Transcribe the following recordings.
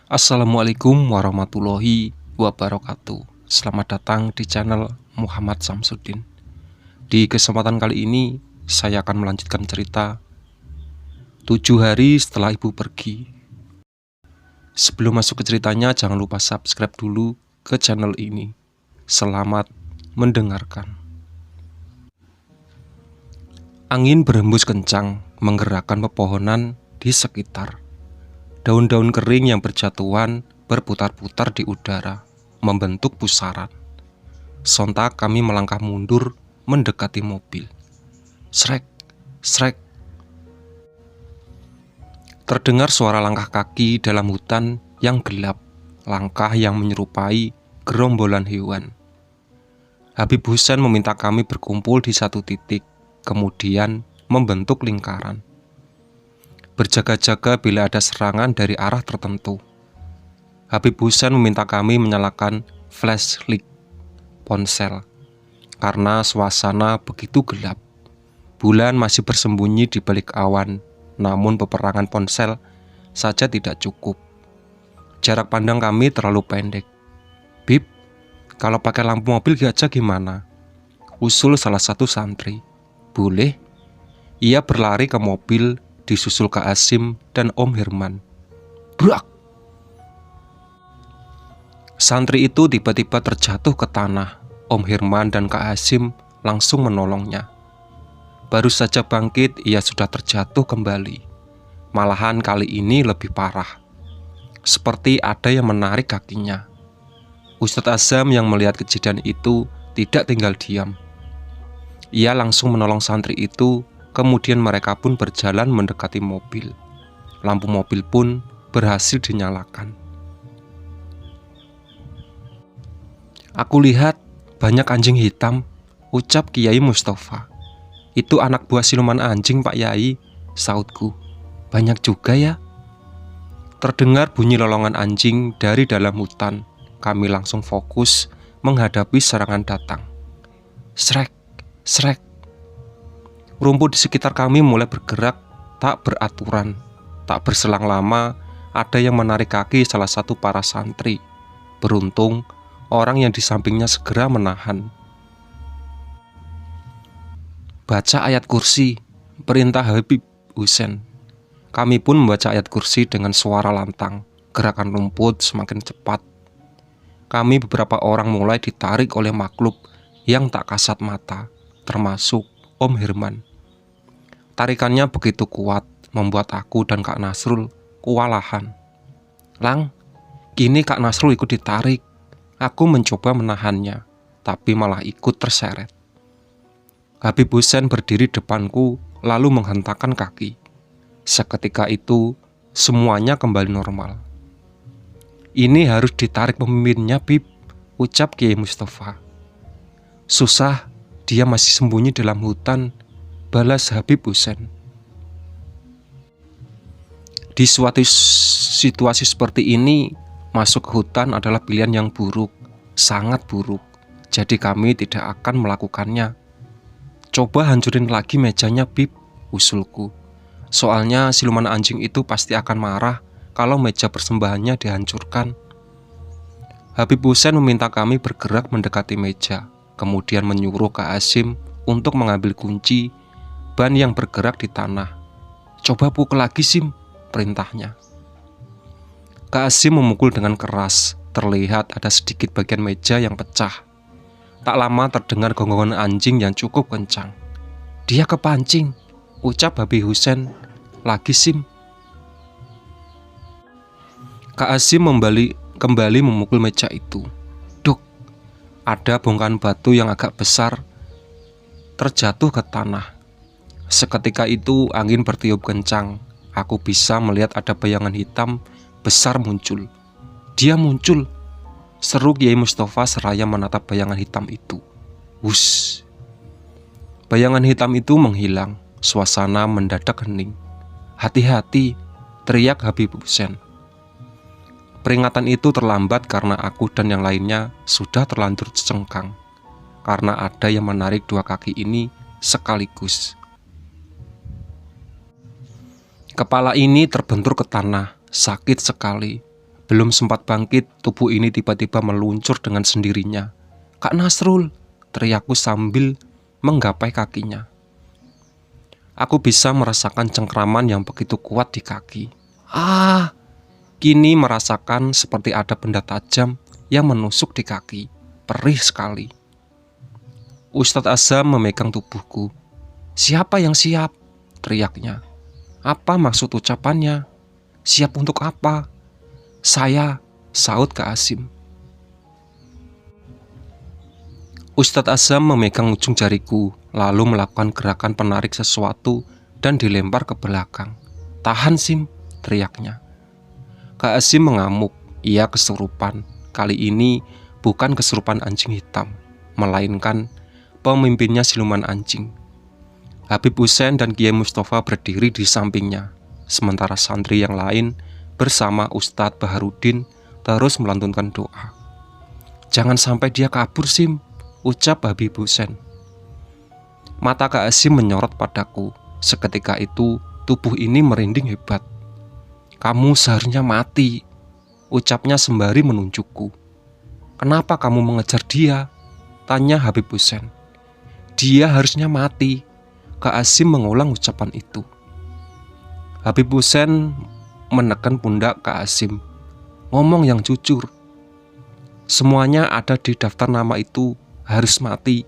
Assalamualaikum warahmatullahi wabarakatuh. Selamat datang di channel Muhammad Samsudin. Di kesempatan kali ini saya akan melanjutkan cerita 7 hari setelah ibu pergi. Sebelum masuk ke ceritanya, jangan lupa subscribe dulu ke channel ini. Selamat mendengarkan. Angin berhembus kencang menggerakkan pepohonan di sekitar. Daun-daun kering yang berjatuhan berputar-putar di udara, membentuk pusaran. Sontak kami melangkah mundur mendekati mobil. Srek, srek. Terdengar suara langkah kaki dalam hutan yang gelap, langkah yang menyerupai gerombolan hewan. Habib Husein meminta kami berkumpul di satu titik, kemudian membentuk lingkaran. Berjaga-jaga bila ada serangan dari arah tertentu. Habib Husein meminta kami menyalakan flashlight ponsel karena suasana begitu gelap. Bulan masih bersembunyi di balik awan, namun peperangan ponsel saja tidak cukup. Jarak pandang kami terlalu pendek. "Bib, kalau pakai lampu mobil aja gimana?" usul salah satu santri. "Boleh." Ia berlari ke mobil, disusul Kak Asim dan Om Herman. Brak! Santri itu tiba-tiba terjatuh ke tanah. Om Herman dan Kak Asim langsung menolongnya. Baru saja bangkit, ia sudah terjatuh kembali. Malahan kali ini lebih parah. Seperti ada yang menarik kakinya. Ustadz Azam yang melihat kejadian itu tidak tinggal diam. Ia langsung menolong santri itu. Kemudian mereka pun berjalan mendekati mobil. Lampu mobil pun berhasil dinyalakan. "Aku lihat banyak anjing hitam," ucap Kiai Mustafa. "Itu anak buah siluman anjing, Pak Yai," sautku. "Banyak juga ya." Terdengar bunyi lolongan anjing dari dalam hutan. Kami langsung fokus menghadapi serangan datang. Srek, srek. Rumput di sekitar kami mulai bergerak tak beraturan. Tak berselang lama, ada yang menarik kaki salah satu para santri. Beruntung, orang yang di sampingnya segera menahan. "Baca ayat kursi," perintah Habib Husein. Kami pun membaca ayat kursi dengan suara lantang. Gerakan rumput semakin cepat. Kami beberapa orang mulai ditarik oleh makhluk yang tak kasat mata, termasuk Om Herman. Tarikannya begitu kuat, membuat aku dan Kak Nasrul kewalahan. "Lang, kini Kak Nasrul ikut ditarik." Aku mencoba menahannya, tapi malah ikut terseret. Habib Husein berdiri depanku, lalu menghentakkan kaki. Seketika itu, semuanya kembali normal. "Ini harus ditarik pemimpinnya, Bib," ucap Kiai Mustafa. "Susah, dia masih sembunyi dalam hutan," balas Habib Husein. Di suatu situasi seperti ini, masuk ke hutan adalah pilihan yang buruk, sangat buruk. Jadi kami tidak akan melakukannya. "Coba hancurin lagi mejanya, Bib," usulku. "Soalnya siluman anjing itu pasti akan marah kalau meja persembahannya dihancurkan." Habib Husein meminta kami bergerak mendekati meja, kemudian menyuruh Kak Asim untuk mengambil kunci ban yang bergerak di tanah. "Coba pukul lagi, Sim," perintahnya. Kak Asim memukul dengan keras. Terlihat ada sedikit bagian meja yang pecah. Tak lama terdengar gonggongan anjing yang cukup kencang. "Dia kepancing," ucap Habib Husein. "Lagi, Sim." Kak Asim kembali memukul meja itu. Duk, ada bongkahan batu yang agak besar terjatuh ke tanah. Seketika itu angin bertiup kencang. Aku bisa melihat ada bayangan hitam besar muncul. "Dia muncul!" seru Kiai Mustafa seraya menatap bayangan hitam itu. Wush! Bayangan hitam itu menghilang. Suasana mendadak hening. "Hati-hati!" teriak Habib Husein. Peringatan itu terlambat karena aku dan yang lainnya sudah terlanjur cengkang. Karena ada yang menarik dua kaki ini sekaligus. Kepala ini terbentur ke tanah, sakit sekali. Belum sempat bangkit, tubuh ini tiba-tiba meluncur dengan sendirinya. "Kak Nasrul!" teriakku sambil menggapai kakinya. Aku bisa merasakan cengkraman yang begitu kuat di kaki. Ah! Kini merasakan seperti ada benda tajam yang menusuk di kaki. Perih sekali. Ustadz Azam memegang tubuhku. "Siapa yang siap?" teriaknya. "Apa maksud ucapannya? Siap untuk apa?" "Saya," saut Kak Asim. Ustadz Azam memegang ujung jariku, lalu melakukan gerakan penarik sesuatu dan dilempar ke belakang. "Tahan, Sim," teriaknya. Kak Asim mengamuk. Ia kesurupan. Kali ini bukan kesurupan anjing hitam, melainkan pemimpinnya siluman anjing. Habib Hussein dan Kiai Mustafa berdiri di sampingnya, sementara santri yang lain bersama Ustadz Baharudin terus melantunkan doa. "Jangan sampai dia kabur, Sim," ucap Habib Hussein. Mata Kak Asim menyorot padaku. Seketika itu tubuh ini merinding hebat. "Kamu seharusnya mati," ucapnya sembari menunjukku. "Kenapa kamu mengejar dia?" tanya Habib Hussein. "Dia harusnya mati," Kak Asim mengulang ucapan itu. Habib Hussein menekan pundak Kak Asim. "Ngomong yang jujur. Semuanya ada di daftar nama itu, harus mati."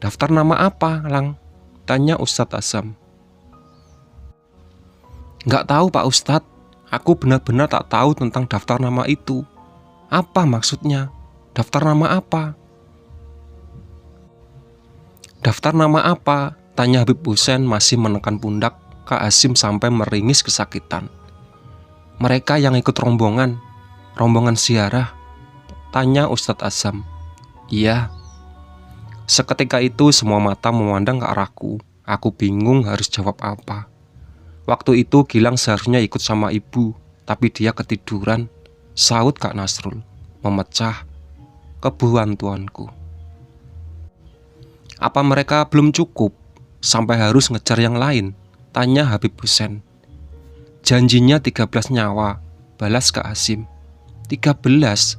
"Daftar nama apa, Lang?" tanya Ustadz Azam. "Nggak tahu, Pak Ustadz. Aku benar-benar tak tahu tentang daftar nama itu. Apa maksudnya? Daftar nama apa?" "Daftar nama apa?" tanya Habib Hussein masih menekan pundak Kak Asim sampai meringis kesakitan. "Mereka yang ikut rombongan ziarah," tanya Ustadz Azam. "Iya." Seketika itu semua mata memandang ke arahku. Aku bingung harus jawab apa. Waktu itu Gilang seharusnya ikut sama ibu, tapi dia ketiduran, saut Kak Nasrul, memecah kebuantuanku. "Apa mereka belum cukup sampai harus ngejar yang lain?" tanya Habib Hussein. "Janjinya 13 nyawa, balas Kak Asim. 13?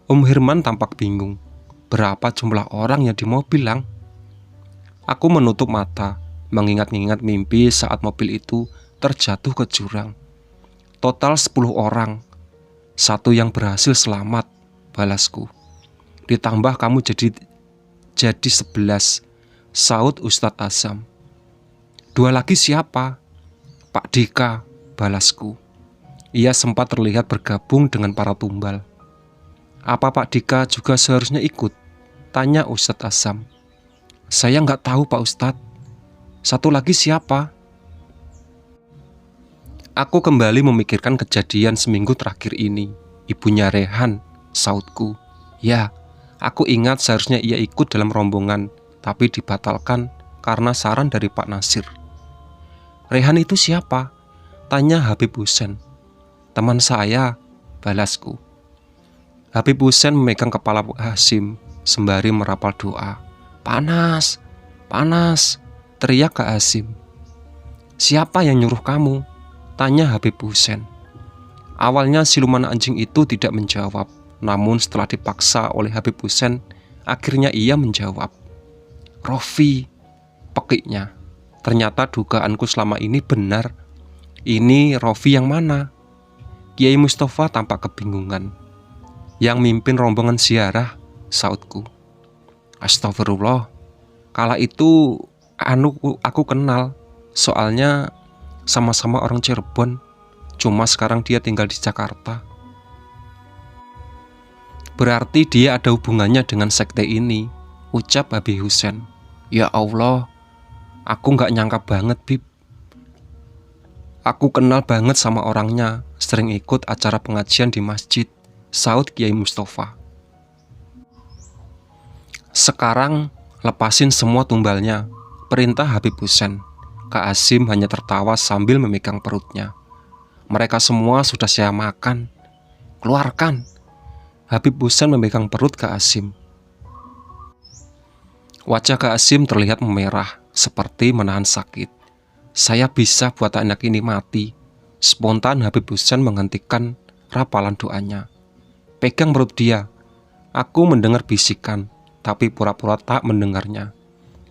Om Herman tampak bingung. "Berapa jumlah orang yang di mobil, Lang?" Aku menutup mata, mengingat-ingat mimpi saat mobil itu terjatuh ke jurang. "Total 10 orang. 1 yang berhasil selamat," balasku. "Ditambah kamu jadi 11, saut Ustadz Azam. "2 lagi siapa?" "Pak Dika," balasku. Ia sempat terlihat bergabung dengan para tumbal. "Apa Pak Dika juga seharusnya ikut?" tanya Ustadz Azam. "Saya nggak tahu, Pak Ustadz. 1 lagi siapa?" Aku kembali memikirkan kejadian seminggu terakhir ini. "Ibunya Rehan," sautku. "Ya, aku ingat seharusnya ia ikut dalam rombongan, tapi dibatalkan karena saran dari Pak Nasir." "Rehan itu siapa?" tanya Habib Hussein. "Teman saya," balasku. Habib Hussein memegang kepala Hasim sembari merapal doa. "Panas, panas," teriak Kak Hasim. "Siapa yang nyuruh kamu?" tanya Habib Hussein. Awalnya siluman anjing itu tidak menjawab, namun setelah dipaksa oleh Habib Hussein, akhirnya ia menjawab. "Rofi," pekiknya. Ternyata dugaanku selama ini benar. "Ini Rofi yang mana?" Kiai Mustafa tampak kebingungan. "Yang mimpin rombongan ziarah," sautku. "Astagfirullah. Kala itu aku kenal. Soalnya sama-sama orang Cirebon. Cuma sekarang dia tinggal di Jakarta." "Berarti dia ada hubungannya dengan sekte ini," ucap Habib Hussein. "Ya Allah, aku gak nyangka banget, Bib. Aku kenal banget sama orangnya, sering ikut acara pengajian di masjid," saut Kiai Mustafa. "Sekarang lepasin semua tumbalnya," perintah Habib Hussein. Kak Asim hanya tertawa sambil memegang perutnya. "Mereka semua sudah saya makan. Keluarkan." Habib Hussein memegang perut Kak Asim. Wajah Kak Asim terlihat memerah, seperti menahan sakit. "Saya bisa buat anak ini mati." Spontan Habib Hussein menghentikan rapalan doanya. Pegang perut dia. Aku mendengar bisikan, tapi pura-pura tak mendengarnya.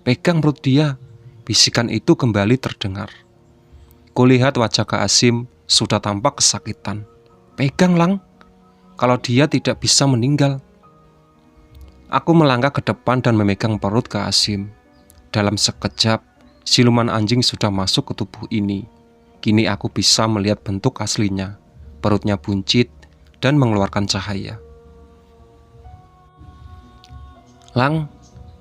Pegang perut dia. Bisikan itu kembali terdengar. Kulihat wajah Kak Asim sudah tampak kesakitan. Pegang, Lang. Kalau dia tidak bisa meninggal. Aku melangkah ke depan dan memegang perut Kak Asim. Dalam sekejap, siluman anjing sudah masuk ke tubuh ini. Kini aku bisa melihat bentuk aslinya. Perutnya buncit dan mengeluarkan cahaya. Lang,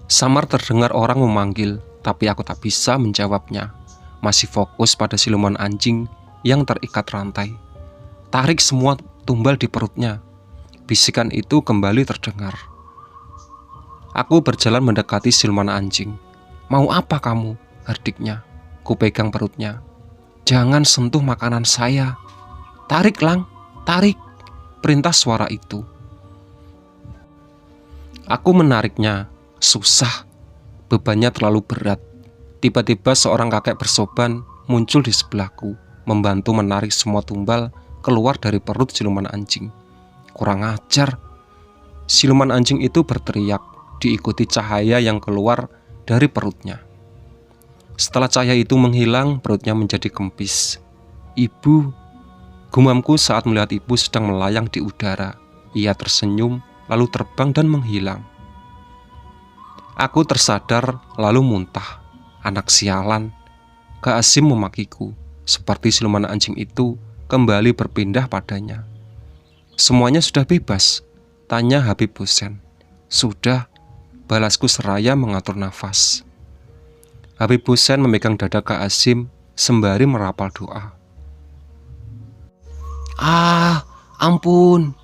samar terdengar orang memanggil, tapi aku tak bisa menjawabnya. Masih fokus pada siluman anjing yang terikat rantai. Tarik semua tumbal di perutnya. Bisikan itu kembali terdengar. Aku berjalan mendekati siluman anjing. Mau apa kamu? Herdiknya. Ku pegang perutnya. Jangan sentuh makanan saya. Tarik, Lang, tarik. Perintah suara itu. Aku menariknya. Susah. Bebannya terlalu berat. Tiba-tiba seorang kakek bersoban muncul di sebelahku, membantu menarik semua tumbal keluar dari perut siluman anjing. Kurang ajar. Siluman anjing itu berteriak, diikuti cahaya yang keluar dari perutnya. Setelah cahaya itu menghilang, perutnya menjadi kempis. Ibu, gumamku saat melihat ibu sedang melayang di udara. Ia tersenyum, lalu terbang dan menghilang. Aku tersadar, lalu muntah. Anak sialan. Kak Asim memakiku, seperti siluman anjing itu kembali berpindah padanya. Semuanya sudah bebas? Tanya Habib Hussein. Sudah, balasku seraya mengatur nafas. Habib Hussein memegang dada Kak Asim sembari merapal doa. Ampun.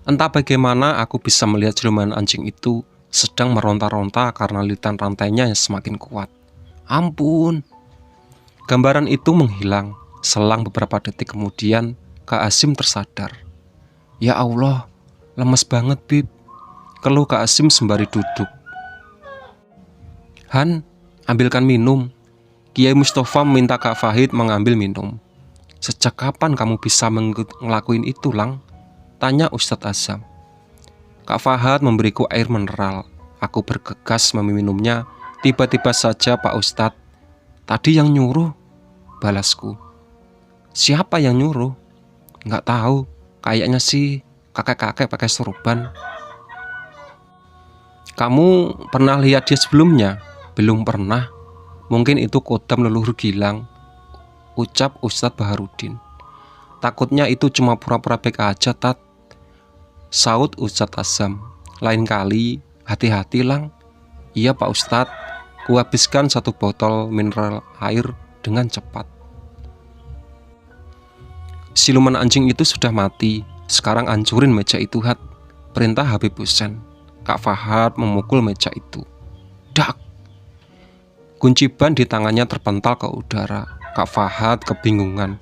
Entah bagaimana aku bisa melihat siluman anjing itu sedang meronta-ronta karena lilitan rantainya yang semakin kuat. Ampun. Gambaran itu menghilang. Selang beberapa detik kemudian, Kak Asim tersadar. Ya Allah, lemes banget, Bib. Keluh Kak Asim sembari duduk. Han, ambilkan minum. Kiai Mustafa meminta Kak Fahid mengambil minum. Sejak kapan kamu bisa ngelakuin itu, Lang? Tanya Ustadz Azam. Kak Fahad memberiku air mineral. Aku bergegas meminumnya. Tiba-tiba saja Pak Ustadz, tadi yang nyuruh, balasku. Siapa yang nyuruh? Nggak tahu. Kayaknya sih kakek-kakek pakai sorban. Kamu pernah lihat dia sebelumnya? Belum pernah. Mungkin itu kodam leluhur Gilang, ucap Ustadz Baharudin. Takutnya itu cuma pura-pura baik aja, Tat. Saud Ustadz Azam. Lain kali, hati-hati, Lang. Iya Pak Ustadz. Kuhabiskan 1 botol mineral air dengan cepat. Siluman anjing itu sudah mati. Sekarang hancurin meja itu, Hat. Perintah Habib Hussein. Kak Fahad memukul meja itu. Dak. Kunci ban di tangannya terpental ke udara. Kak Fahad kebingungan.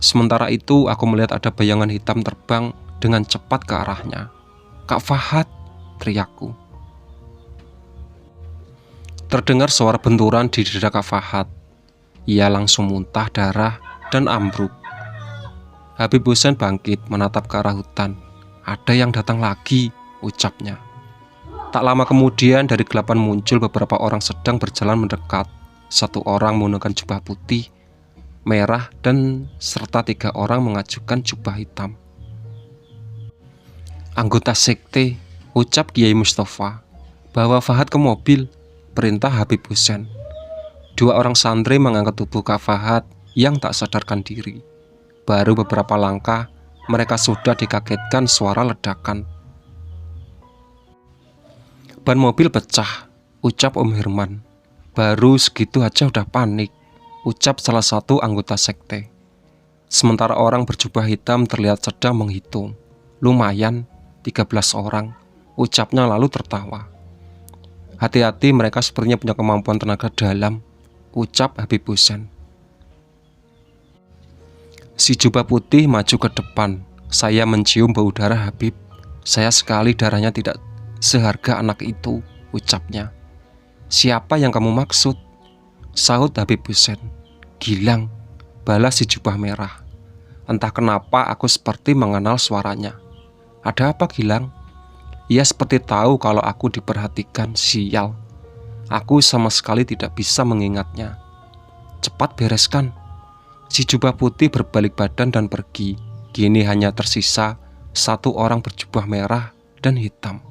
Sementara itu aku melihat ada bayangan hitam terbang dengan cepat ke arahnya. Kak Fahad, teriakku. Terdengar suara benturan di dada Kak Fahad. Ia langsung muntah darah dan ambruk. Habib Hussein bangkit menatap ke arah hutan. Ada yang datang lagi, ucapnya. Tak lama kemudian dari gelapan muncul beberapa orang sedang berjalan mendekat. 1 orang menggunakan jubah putih, merah, dan serta 3 orang mengajukan jubah hitam. Anggota sekte, ucap Kiai Mustafa. Bawa Fahad ke mobil, perintah Habib Hussein. 2 orang santri mengangkat tubuh Kak Fahad yang tak sadarkan diri. Baru beberapa langkah, mereka sudah dikagetkan suara ledakan. Ban mobil pecah, ucap Om Herman. Baru segitu aja udah panik, ucap salah satu anggota sekte. Sementara orang berjubah hitam terlihat sedang menghitung. Lumayan, 13 orang, ucapnya lalu tertawa. Hati-hati, mereka sepertinya punya kemampuan tenaga dalam, ucap Habib Hussein. Si jubah putih maju ke depan. Saya mencium bau darah Habib. Saya sekali darahnya tidak seharga anak itu, ucapnya. Siapa yang kamu maksud? Sahut Habib Hussein. Gilang, balas si jubah merah. Entah kenapa aku seperti mengenal suaranya. Ada apa, Gilang? Ia seperti tahu kalau aku diperhatikan. Sial. Aku sama sekali tidak bisa mengingatnya. Cepat bereskan. Si jubah putih berbalik badan dan pergi. Kini hanya tersisa satu orang berjubah merah dan hitam.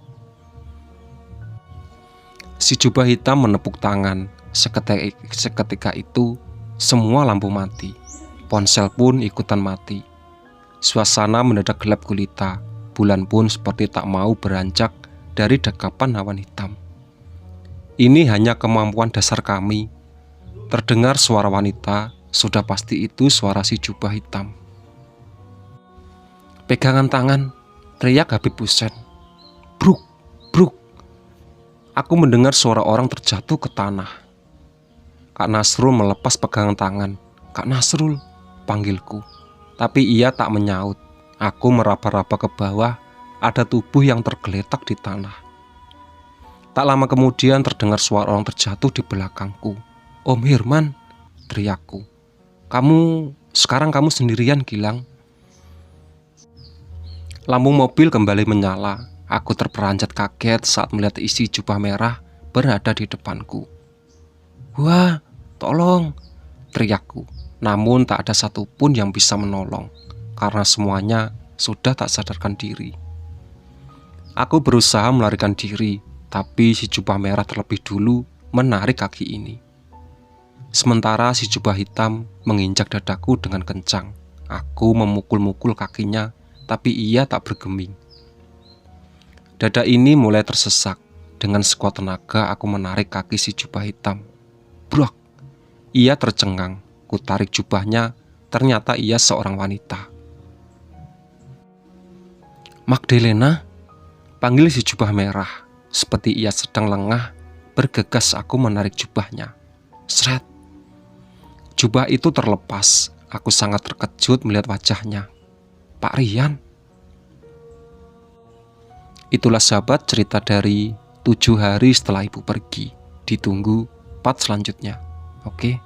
Si jubah hitam menepuk tangan. Seketika itu, semua lampu mati. Ponsel pun ikutan mati. Suasana mendadak gelap gulita. Bulan pun seperti tak mau beranjak dari dekapan awan hitam. Ini hanya kemampuan dasar kami. Terdengar suara wanita, sudah pasti itu suara si jubah hitam. Pegangan tangan, teriak Habib Hussein. Bruk, bruk. Aku mendengar suara orang terjatuh ke tanah. Kak Nasrul melepas pegangan tangan. Kak Nasrul, panggilku. Tapi ia tak menyaut. Aku meraba-raba ke bawah, ada tubuh yang tergeletak di tanah. Tak lama kemudian terdengar suara orang terjatuh di belakangku. Om Hirman, teriakku. Sekarang kamu sendirian, Gilang. Lampu mobil kembali menyala. Aku terperanjat kaget saat melihat isi jubah merah berada di depanku. Wah, tolong, teriakku. Namun tak ada satupun yang bisa menolong, karena semuanya sudah tak sadarkan diri. Aku berusaha melarikan diri, tapi si jubah merah terlebih dulu menarik kaki ini. Sementara si jubah hitam menginjak dadaku dengan kencang. Aku memukul-mukul kakinya, tapi ia tak bergeming. Dada ini mulai tersesak. Dengan sekuat tenaga aku menarik kaki si jubah hitam. Brak! Ia tercengang. Ku tarik jubahnya, ternyata ia seorang wanita. Magdalena, panggil si jubah merah. Seperti ia sedang lengah, bergegas aku menarik jubahnya. Sret! Jubah itu terlepas. Aku sangat terkejut melihat wajahnya. Pak Rian. Itulah sahabat cerita dari 7 hari setelah ibu pergi. Ditunggu part selanjutnya. Oke.